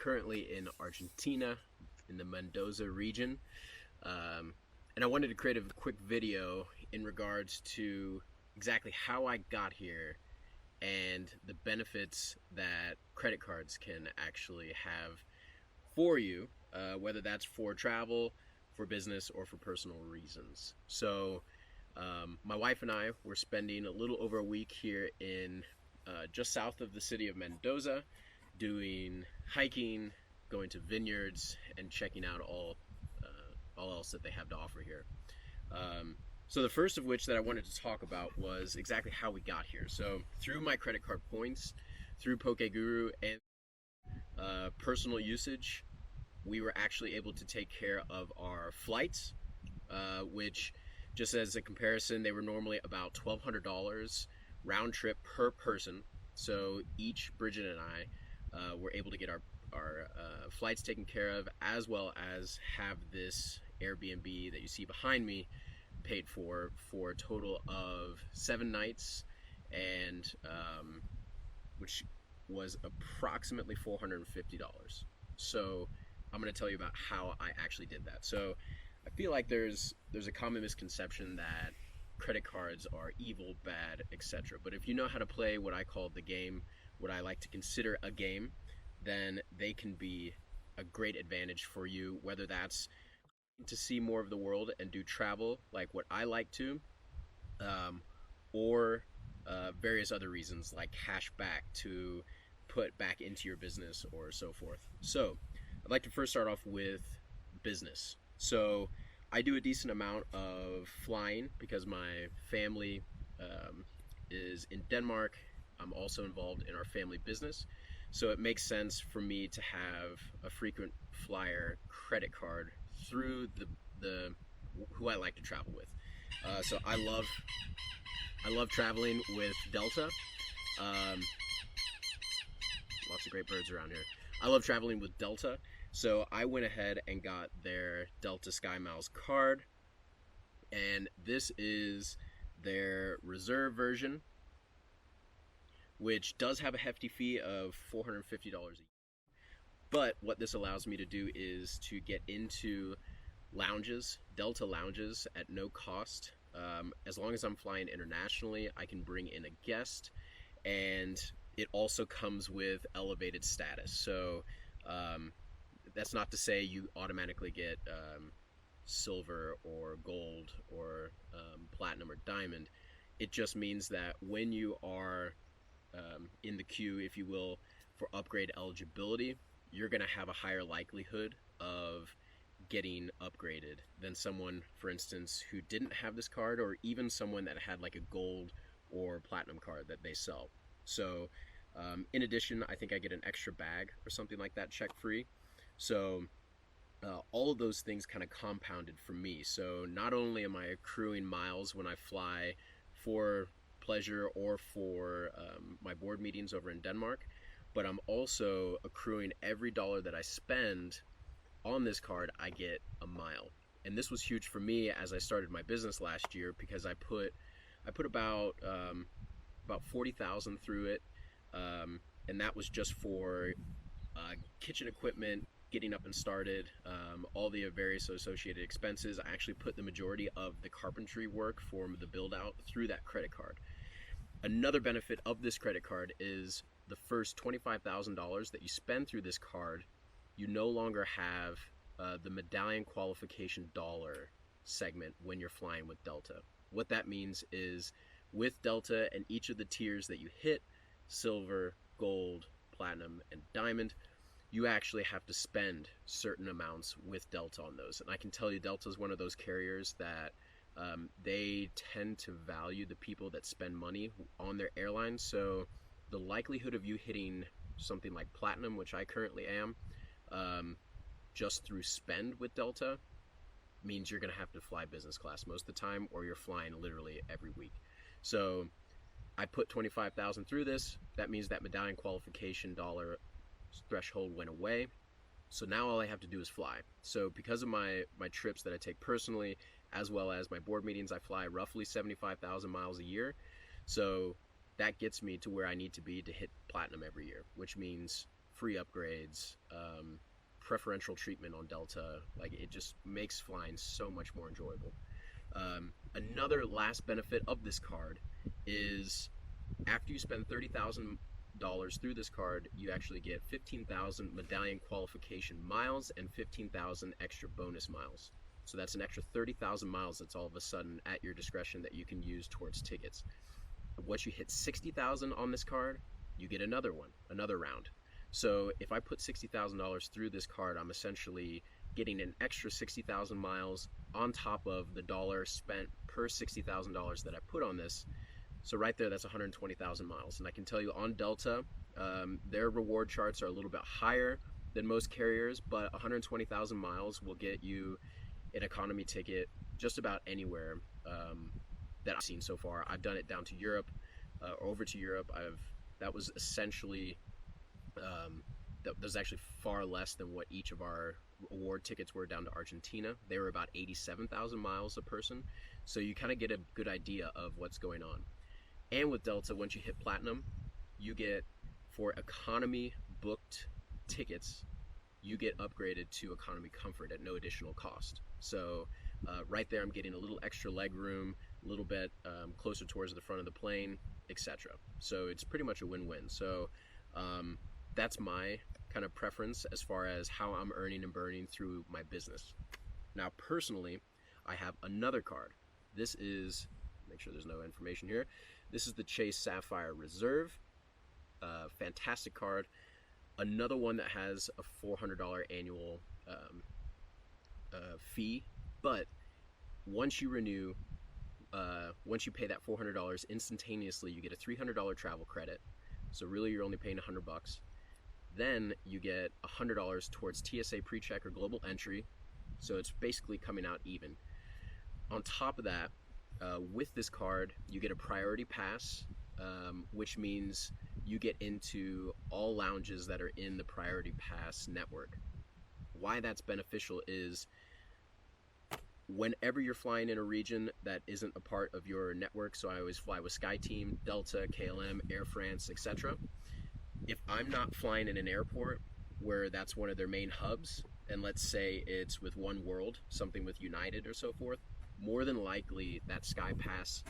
currently in Argentina in the Mendoza region, and I wanted to create a quick video in regards to exactly how I got here and the benefits that credit cards can actually have for you, whether that's for travel, for business, or for personal reasons. So, my wife and I were spending a little over a week here in just south of the city of Mendoza, doing hiking, going to vineyards, and checking out all else that they have to offer here. So the first of which that I wanted to talk about was exactly how we got here. So through my credit card points, through PokeGuru, and personal usage, we were actually able to take care of our flights, which, just as a comparison, they were normally about $1,200 round trip per person. So each Bridget and I were able to get our flights taken care of, as well as have this Airbnb that you see behind me paid for a total of 7 nights, and which was approximately $450. So I'm going to tell you about how I actually did that. So I feel like there's a common misconception that credit cards are evil, bad, etc. But if you know how to play what I call the game, what I like to consider a game, then they can be a great advantage for you, whether that's to see more of the world and do travel like what I like to, or various other reasons like cash back to put back into your business or so forth. So I'd like to first start off with business. So I do a decent amount of flying because my family is in Denmark. I'm also involved in our family business. So it makes sense for me to have a frequent flyer credit card through the who I like to travel with. So I love traveling with Delta. Lots of great birds around here. I love traveling with Delta. So I went ahead and got their Delta SkyMiles card, and this is their reserve version, which does have a hefty fee of $450 a year. But what this allows me to do is to get into lounges, Delta lounges, at no cost. As long as I'm flying internationally, I can bring in a guest, and it also comes with elevated status. So that's not to say you automatically get silver or gold or platinum or diamond. It just means that when you are in the queue, if you will, for upgrade eligibility, you're going to have a higher likelihood of getting upgraded than someone, for instance, who didn't have this card, or even someone that had like a gold or platinum card that they sell. So in addition, I think I get an extra bag or something like that check free. So all of those things kind of compounded for me. So not only am I accruing miles when I fly for pleasure or for my board meetings over in Denmark, but I'm also accruing every dollar that I spend on this card. I get a mile, and this was huge for me as I started my business last year, because I put about 40,000 through it, and that was just for kitchen equipment, getting up and started, all the various associated expenses. I actually put the majority of the carpentry work for the build out through that credit card. Another benefit of this credit card is the first $25,000 that you spend through this card, you no longer have the Medallion Qualification dollar segment when you're flying with Delta. What that means is, with Delta and each of the tiers that you hit, silver, gold, platinum, and diamond, you actually have to spend certain amounts with Delta on those. And I can tell you, Delta is one of those carriers that they tend to value the people that spend money on their airline. So the likelihood of you hitting something like platinum, which I currently am, just through spend with Delta, means you're going to have to fly business class most of the time, or you're flying literally every week. So I put 25,000 through this. That means that Medallion Qualification dollar threshold went away. So now all I have to do is fly. So because of my trips that I take personally, as well as my board meetings, I fly roughly 75,000 miles a year. So that gets me to where I need to be to hit platinum every year, which means free upgrades, preferential treatment on Delta. Like, it just makes flying so much more enjoyable. Another last benefit of this card is after you spend $30,000 through this card, you actually get 15,000 Medallion Qualification miles and 15,000 extra bonus miles. So that's an extra 30,000 miles that's all of a sudden at your discretion that you can use towards tickets. Once you hit 60,000 on this card, you get another one, another round. So if I put $60,000 through this card, I'm essentially getting an extra 60,000 miles on top of the dollar spent per $60,000 that I put on this. So right there, that's 120,000 miles. And I can tell you on Delta, their reward charts are a little bit higher than most carriers, but 120,000 miles will get you an economy ticket just about anywhere that I've seen so far. I've done it down to Europe, over to Europe. That was essentially that was actually far less than what each of our award tickets were down to Argentina. They were about 87,000 miles a person. So you kind of get a good idea of what's going on. And with Delta, once you hit platinum, you get, for economy booked tickets, you get upgraded to economy comfort at no additional cost. So right there, I'm getting a little extra leg room, a little bit closer towards the front of the plane, etc. So it's pretty much a win-win. So that's my kind of preference as far as how I'm earning and burning through my business. Now, personally, I have another card. This is, make sure there's no information here. This is the Chase Sapphire Reserve. Fantastic card. Another one that has a $400 annual fee, but once you renew, once you pay that $400 instantaneously, you get a $300 travel credit. So really, you're only paying $100. Then you get $100 towards TSA PreCheck or Global Entry. So it's basically coming out even. On top of that, with this card, you get a priority pass, which means you get into all lounges that are in the priority pass network. Why that's beneficial is whenever you're flying in a region that isn't a part of your network, so I always fly with SkyTeam, Delta, KLM, Air France, etc. If I'm not flying in an airport where that's one of their main hubs, and let's say it's with One World, something with United or so forth, more than likely that Priority Pass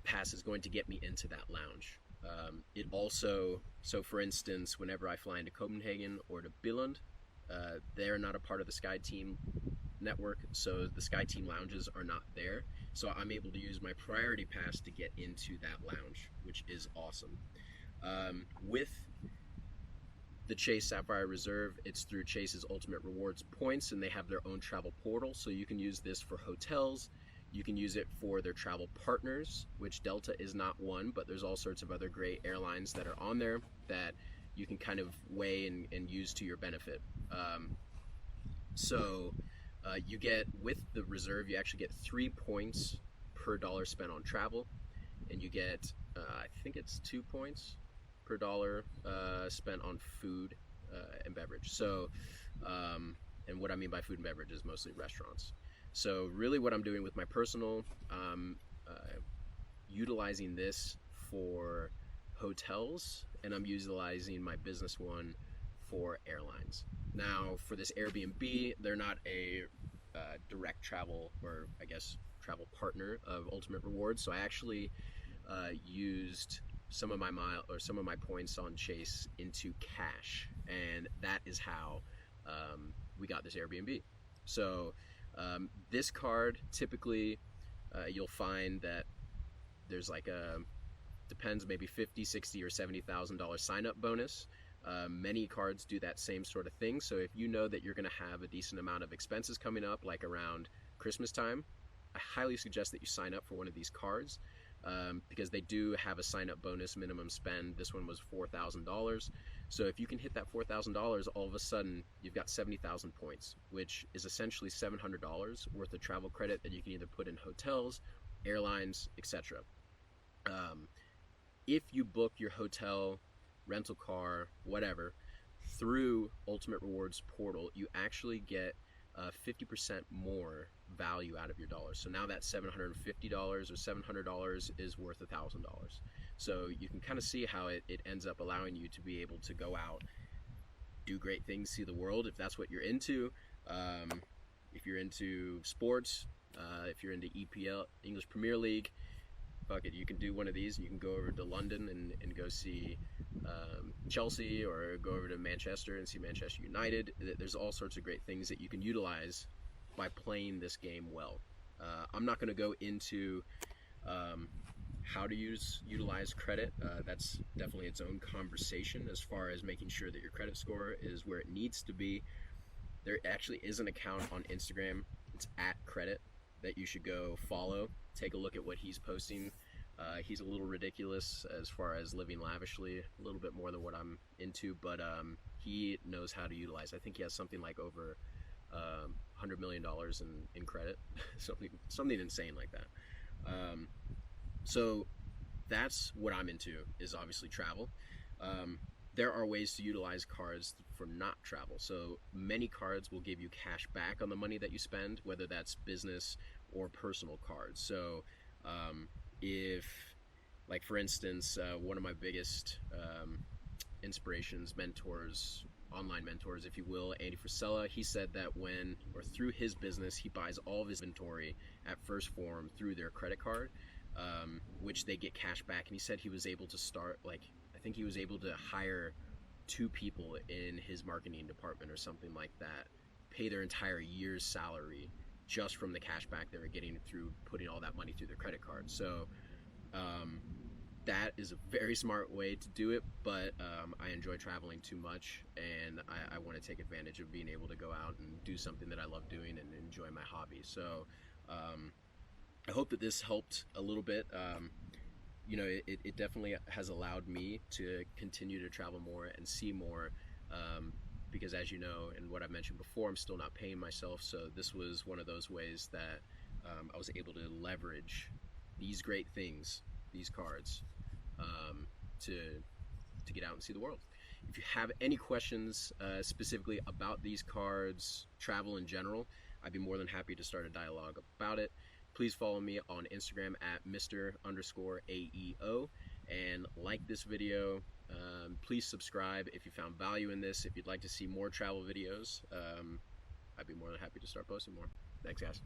pass is going to get me into that lounge. It also, so for instance, whenever I fly into Copenhagen or to Billund, they're not a part of the SkyTeam network, so the SkyTeam lounges are not there. So I'm able to use my priority pass to get into that lounge, which is awesome. With the Chase Sapphire Reserve, it's through Chase's Ultimate Rewards points, and they have their own travel portal, so you can use this for hotels. You can use it for their travel partners, which Delta is not one, but there's all sorts of other great airlines that are on there that you can kind of weigh and use to your benefit. You get, with the Reserve, you actually get 3 points per dollar spent on travel, and you get, I think it's 2 points per dollar spent on food and beverage. So, and what I mean by food and beverage is mostly restaurants. So really what I'm doing with my personal, utilizing this for hotels, and I'm utilizing my business one for airlines. Now, for this Airbnb, they're not a direct travel, or I guess travel partner of Ultimate Rewards, so I actually used some of my points on Chase into cash, and that is how we got this Airbnb. So this card, typically you'll find that there's like depends, maybe $50,000, $60,000, or $70,000 sign-up bonus. Many cards do that same sort of thing. So if you know that you're going to have a decent amount of expenses coming up, like around Christmas time, I highly suggest that you sign up for one of these cards, because they do have a sign-up bonus minimum spend. This one was $4,000. So if you can hit that $4,000, all of a sudden you've got 70,000 points, which is essentially $700 worth of travel credit that you can either put in hotels, airlines, etc. If you book your hotel, rental car, whatever, through Ultimate Rewards portal, you actually get 50% more value out of your dollars. So now that $750 or $700 is worth $1,000. So you can kind of see how it ends up allowing you to be able to go out, do great things, see the world if that's what you're into. If you're into sports, if you're into EPL, English Premier League, fuck it, you can do one of these and you can go over to London and go see Chelsea, or go over to Manchester and see Manchester United. There's all sorts of great things that you can utilize by playing this game well. I'm not going to go into how to utilize credit. That's definitely its own conversation as far as making sure that your credit score is where it needs to be. There actually is an account on Instagram, it's @credit, that you should go follow. Take a look at what he's posting. He's a little ridiculous as far as living lavishly, a little bit more than what I'm into, but he knows how to utilize. I think he has something like over $100 million in credit, something insane like that. So that's what I'm into, is obviously travel. There are ways to utilize cards for not travel. So many cards will give you cash back on the money that you spend, whether that's business or personal cards. So if, like for instance, one of my biggest inspirations, mentors, online mentors, if you will, Andy Frisella, he said that through his business, he buys all of his inventory at First Form through their credit card, which they get cash back. And he said he was able to start, I think he was able to hire 2 people in his marketing department or something like that, pay their entire year's salary just from the cash back they were getting through putting all that money through their credit card. So that is a very smart way to do it, but I enjoy traveling too much, and I want to take advantage of being able to go out and do something that I love doing and enjoy my hobby. So I hope that this helped a little bit. You know, it definitely has allowed me to continue to travel more and see more, because as you know, and what I mentioned before, I'm still not paying myself. So this was one of those ways that I was able to leverage these great things, these cards, to get out and see the world. If you have any questions specifically about these cards, travel in general, I'd be more than happy to start a dialogue about it. Please follow me on Instagram at Mr_AEO, and like this video. Please subscribe if you found value in this. If you'd like to see more travel videos, I'd be more than happy to start posting more. Thanks, guys.